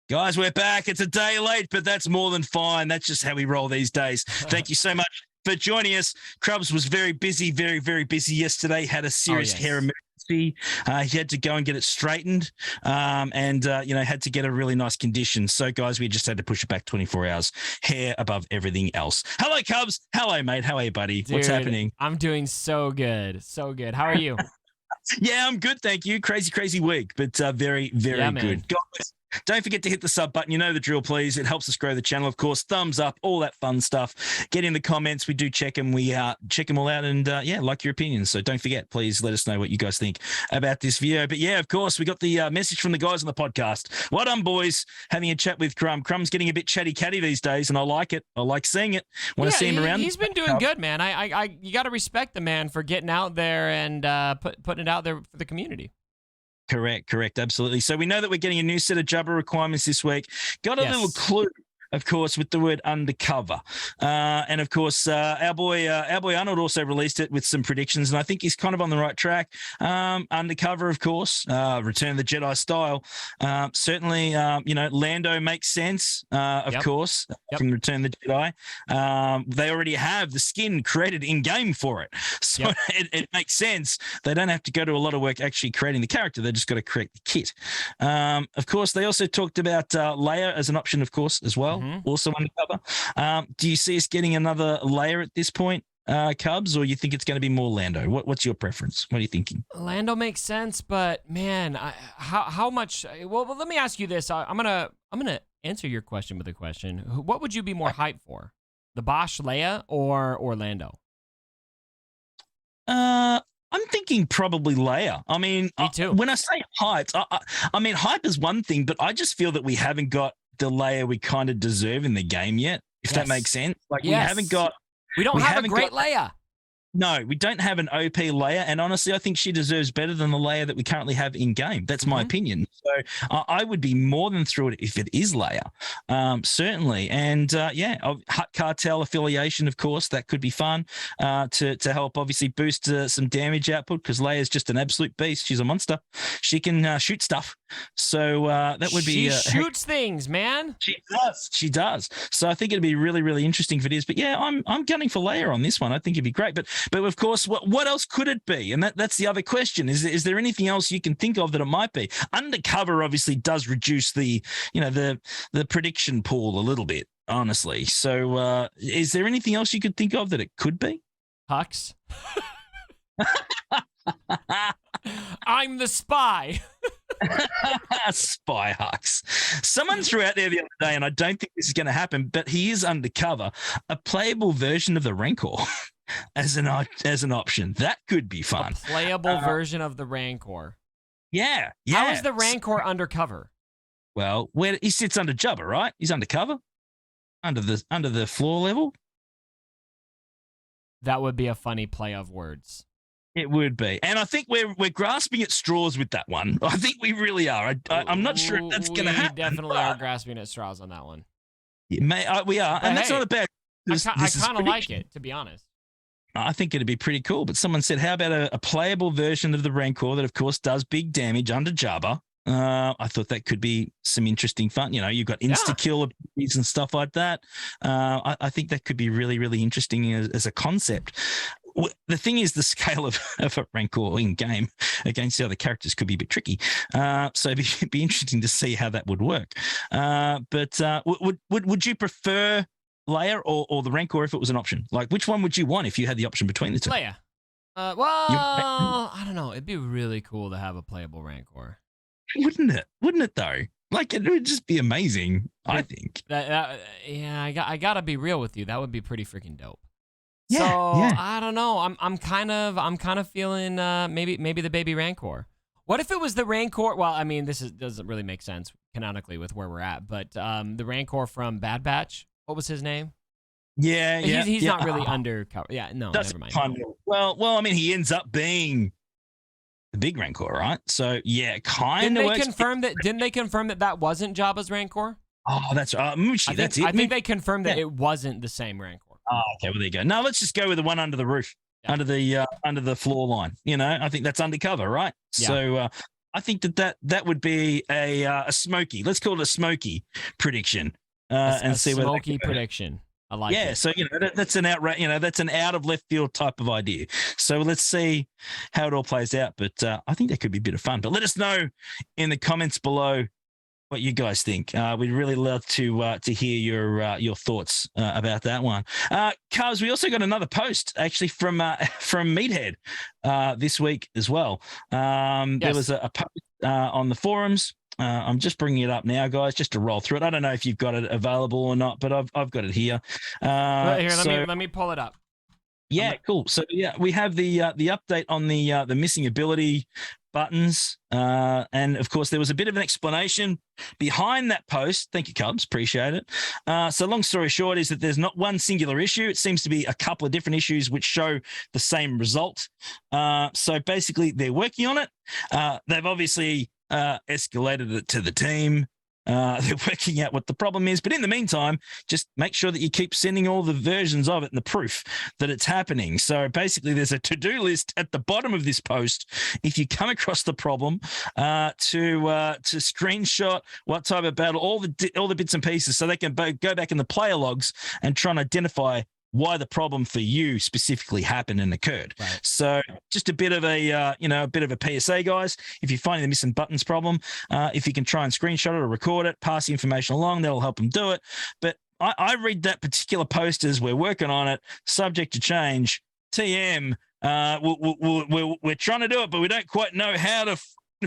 Guys, we're back. It's a day late, but that's more than fine. That's just how we roll these days. Thank you so much for joining us. Krubs was very busy, very, very busy yesterday. Had a serious hair emergency. He had to go and get it straightened and had to get a really nice condition. So, guys, we just had to push it back 24 hours. Hair above everything else. Hello, Cubs. Hello, mate. How are you, buddy? Dude, what's happening? I'm doing so good. So good. How are you? Yeah, I'm good. Thank you. Crazy week, but very, very good. Guys, don't forget to hit the sub button. You know the drill, please. It helps us grow the channel, of course. Thumbs up, all that fun stuff. Get in the comments. We do check them. We check them all out and, like your opinions. So don't forget, please let us know what you guys think about this video. But, yeah, of course, we got the message from the guys on the podcast. Well done, boys. Having a chat with Crumb. Crumb's getting a bit chatty-catty these days, and I like it. I like seeing it. Want to see him around? He's been doing good, man. You got to respect the man for getting out there and putting it out there for the community. Correct. Absolutely. So we know that we're getting a new set of Jabba requirements this week. Got a little clue, of course, with the word undercover. And, of course, our boy Arnold also released it with some predictions, and I think he's kind of on the right track. Undercover, of course, Return of the Jedi style. Certainly, Lando makes sense, of course, from Return of the Jedi. They already have the skin created in-game for it. So it makes sense. They don't have to go to a lot of work actually creating the character. They just got to create the kit. Of course, they also talked about Leia as an option, of course, as well. Also undercover. Do you see us getting another Leia at this point, Cubs, or you think it's going to be more Lando? What's your preference? What are you thinking? Lando makes sense, but man, how much? Well, let me ask you this. I'm gonna answer your question with a question. What would you be more hyped for, the Bosch Leia or Lando? I'm thinking probably Leia. I mean, me too. When I say hyped, I mean hype is one thing, but I just feel that we haven't got the Leia we kind of deserve in the game yet, if that makes sense. Like we have a great Leia. No, we don't have an OP Leia, and honestly, I think she deserves better than the Leia that we currently have in game. That's my opinion. So I would be more than thrilled if it is Leia, certainly. And Hutt Cartel affiliation, of course, that could be fun to help obviously boost some damage output, because Leia's just an absolute beast. She's a monster. She can shoot stuff. So that would be. She shoots things, man. She does. So I think it'd be really, really interesting if it is. But yeah, I'm gunning for Leia on this one. I think it'd be great. But of course, what else could it be? And that's the other question. Is there anything else you can think of that it might be? Undercover obviously does reduce the prediction pool a little bit, honestly. So is there anything else you could think of that it could be? Hux. I'm the spy. Spy Hux. Someone threw out there the other day, and I don't think this is going to happen, but he is undercover, a playable version of the Rancor as an option. That could be fun. A playable version of the Rancor. Yeah. How is the Rancor undercover? Well, where he sits under Jabba, right? He's undercover, under the floor level. That would be a funny play of words. It would be. And I think we're grasping at straws with that one. I think we really are. I'm not sure if that's going to happen. We definitely are grasping at straws on that one. Yeah, we are. And that's not a bad... I kind of like it, to be honest. I think it'd be pretty cool. But someone said, how about a playable version of the Rancor that, of course, does big damage under Jabba? I thought that could be some interesting fun. You've got insta-kill abilities and stuff like that. I think that could be really, really interesting as a concept. The thing is, the scale of a Rancor in game against the other characters could be a bit tricky. So it'd be interesting to see how that would work. But would you prefer Leia or the Rancor if it was an option? Like, which one would you want if you had the option between the two? Leia. I don't know. It'd be really cool to have a playable Rancor. Wouldn't it? Wouldn't it though? Like, it would just be amazing. I think. I gotta be real with you. That would be pretty freaking dope. Yeah, I don't know. I'm kind of feeling maybe the baby Rancor. What if it was the Rancor? Well, I mean, doesn't really make sense canonically with where we're at, but the Rancor from Bad Batch. What was his name? Yeah. He's not really undercover. Yeah, no, never mind. Well, I mean, he ends up being the big Rancor, right? So yeah, kind of. Didn't they confirm that wasn't Jabba's Rancor? Oh, that's Mushi. That's it. I think they confirmed that it wasn't the same Rancor. Oh, okay. Well, there you go. No, let's just go with the one under the roof, under the floor line. I think that's undercover, right? Yeah. So I think that would be a smoky. Let's call it a smoky prediction, and see where smoky prediction. I like it. So that's an outright, that's an out of left field type of idea. So let's see how it all plays out. But I think that could be a bit of fun. But let us know in the comments below what you guys think. We'd really love to hear your thoughts about that one. Cubs, we also got another post actually from Meathead this week as well. There was a post on the forums. I'm just bringing it up now, guys, just to roll through it. I don't know if you've got it available or not, but I've got it here. Let me pull it up. Yeah, cool. So we have the update on the missing ability buttons, and of course there was a bit of an explanation behind that post. Thank you, Cubs, appreciate it. So long story short is that there's not one singular issue. It seems to be a couple of different issues which show the same result. So basically they're working on it. They've obviously escalated it to the team. They're working out what the problem is. But in the meantime, just make sure that you keep sending all the versions of it and the proof that it's happening. So basically, there's a to-do list at the bottom of this post. If you come across the problem, to screenshot what type of battle, all the bits and pieces, so they can go back in the player logs and try and identify why the problem for you specifically happened and occurred. Right. So just a bit of a PSA, guys. If you're finding the missing buttons problem, if you can try and screenshot it or record it, pass the information along, that'll help them do it. But I read that particular post as we're working on it, subject to change. TM, we're trying to do it, but we don't quite know how to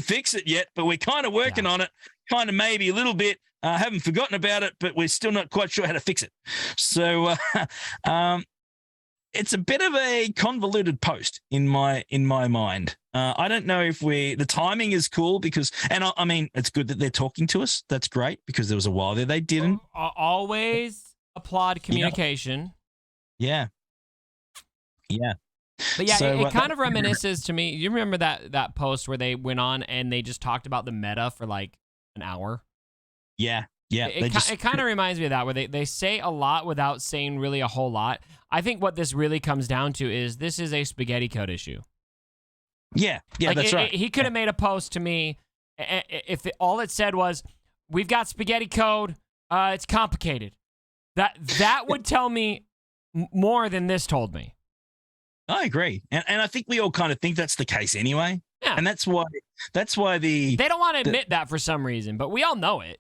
fix it yet. But we're kind of working on it, kind of maybe a little bit. Haven't forgotten about it, but we're still not quite sure how to fix it. So it's a bit of a convoluted post in my mind. I don't know if the timing is cool because, and I mean, it's good that they're talking to us. That's great because there was a while there they didn't. Always applaud communication. Yeah. But yeah, so, it kind of reminisces to me. You remember that post where they went on and they just talked about the meta for like an hour? Yeah. It kind of reminds me of that, where they say a lot without saying really a whole lot. I think what this really comes down to is this is a spaghetti code issue. Yeah, that's right. He could have made a post to me if all it said was, "We've got spaghetti code. It's complicated." That would tell me more than this told me. I agree, and I think we all kind of think that's the case anyway. Yeah. And that's why they don't want to admit that for some reason, but we all know it.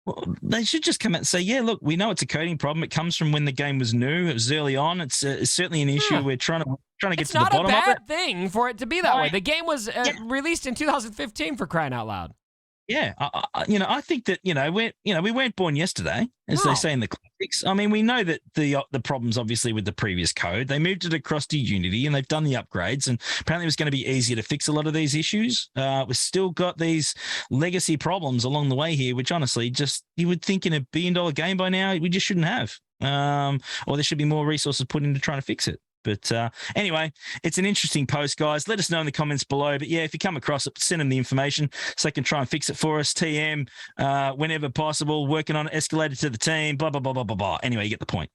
Well, they should just come out and say, yeah, look, we know it's a coding problem. It comes from when the game was new. It was early on. It's certainly an issue. We're trying to get to the bottom of it. It's not a bad thing for it to be that way. The game was released in 2015, for crying out loud. Yeah, I think that we weren't born yesterday, as they say in the classics. I mean, we know that the problems obviously with the previous code. They moved it across to Unity, and they've done the upgrades. And apparently, it was going to be easier to fix a lot of these issues. We've still got these legacy problems along the way here, which honestly, just you would think in $1 billion game by now we just shouldn't have, or there should be more resources put into trying to fix it. But anyway, it's an interesting post, guys. Let us know in the comments below. But yeah, if you come across it, send them the information so they can try and fix it for us. TM, whenever possible, working on it, escalated to the team, blah, blah, blah, blah, blah, blah. Anyway, you get the point.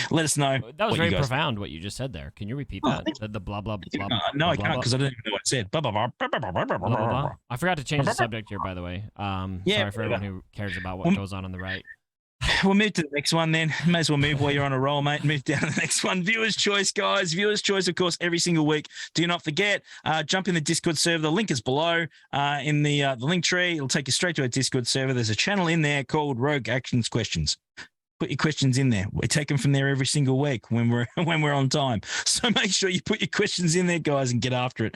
Let us know. That was very profound what you just said there. Can you repeat that? The blah, blah, blah, blah. No, I can't because I didn't even know what it said. Blah, blah, blah, blah, blah, blah, blah, blah. I forgot to change the subject here, by the way. Sorry for everyone who cares about what goes on the right. We'll move to the next one then. May as well move while you're on a roll, mate. Move down to the next one. Viewer's choice, guys. Viewer's choice, of course, every single week. Do not forget, jump in the Discord server. The link is below in the link tree. It'll take you straight to our Discord server. There's a channel in there called Rogue Actions Questions. Put your questions in there. We take them from there every single week when we're on time. So make sure you put your questions in there, guys, and get after it.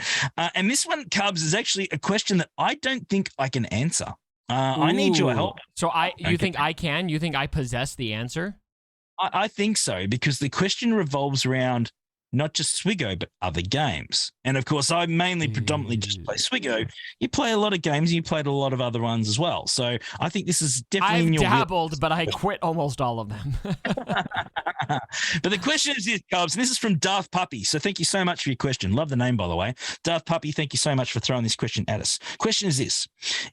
And this one, Cubs, is actually a question that I don't think I can answer. I need your help. So you think I can? You think I possess the answer? I think so, because the question revolves around not just Swigo, but other games. And of course, I predominantly just play Swigo. You play a lot of games, and you played a lot of other ones as well. So I think this is definitely in your dabbled, but I quit almost all of them. But the question is this, Cubs, and this is from Daft Puppy. So thank you so much for your question. Love the name, by the way. Daft Puppy, thank you so much for throwing this question at us. Question is this: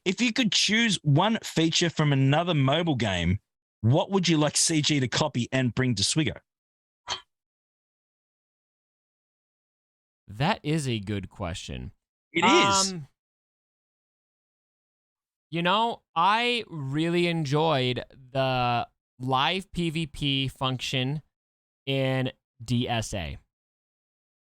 if you could choose one feature from another mobile game, what would you like CG to copy and bring to Swigo? That is a good question. It is. You know, I really enjoyed the live PvP function in DSA.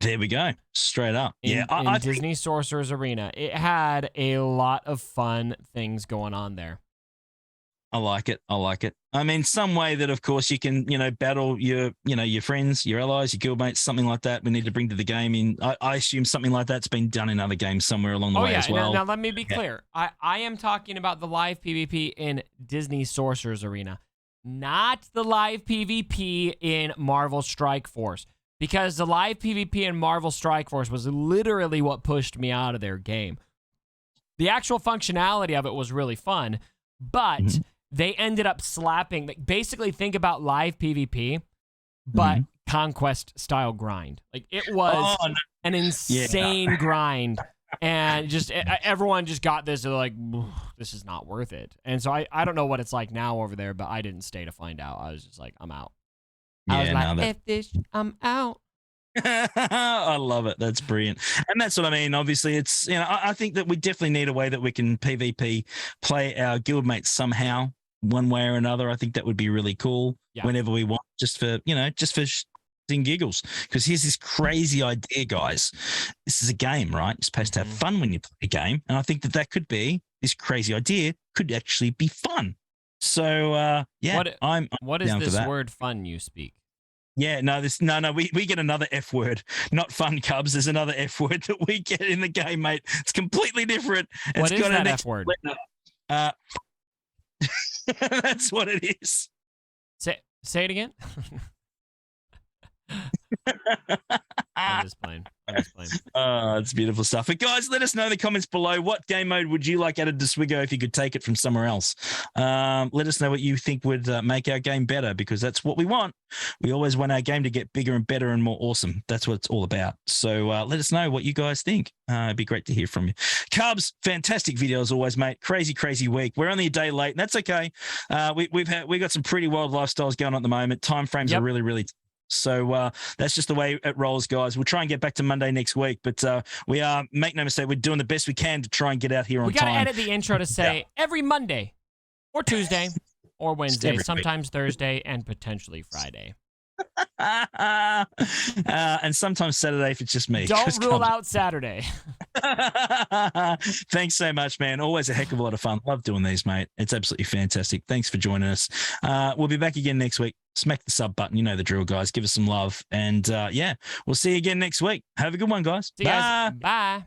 There we go. Straight up. In I Disney Sorcerer's Arena. It had a lot of fun things going on there. I like it. I like it. I mean, some way that, of course, you can, battle your friends, your allies, your guildmates, something like that. We need to bring to the game. I assume something like that's been done in other games somewhere along the way as well. Now let me be clear. I am talking about the live PvP in Disney Sorcerer's Arena, not the live PvP in Marvel Strike Force. Because the live PvP in Marvel Strike Force was literally what pushed me out of their game. The actual functionality of it was really fun, but they ended up slapping. Like, basically, think about live PvP, but conquest style grind. Like, it was an insane grind, and just everyone just got this. They're like, this is not worth it. And so I don't know what it's like now over there, but I didn't stay to find out. I was just like, I'm out. I was like, I'm out. I love it. That's brilliant. And that's what I mean. Obviously, it's, I think that we definitely need a way that we can PvP play our guildmates somehow, one way or another. I think that would be really cool whenever we want, just for shits and giggles. Because here's this crazy idea, guys. This is a game, right? You're supposed to have fun when you play a game. And I think that could be, this crazy idea could actually be fun. So, what is this word fun you speak? Yeah, no, we get another F word, not fun, Cubs. There's another F word that we get in the game, mate. It's completely different. What is that F word? That's what it is. Say it again. I'm just playing. Oh, it's beautiful stuff. But guys, let us know in the comments below, what game mode would you like added to Swigo if you could take it from somewhere else? Let us know what you think would make our game better, because that's what we want. We always want our game to get bigger and better and more awesome. That's what it's all about. So let us know what you guys think. It'd be great to hear from you. Cubs, fantastic video as always, mate. Crazy week. We're only a day late, and that's okay. We got some pretty wild lifestyles going on at the moment. Time frames are really so that's just the way it rolls, guys. We'll try and get back to Monday next week, but we are, make no mistake, we're doing the best we can to try and get out here on time. We got to edit the intro to say every Monday or Tuesday or Wednesday, sometimes Thursday, and potentially Friday. And sometimes Saturday if it's just me. Don't rule out Saturday. Thanks so much, man. Always a heck of a lot of fun. Love doing these, mate. It's absolutely fantastic. Thanks for joining us. We'll be back again next week. Smack the sub button. You know the drill, guys. Give us some love. And we'll see you again next week. Have a good one, guys. See you guys. Bye.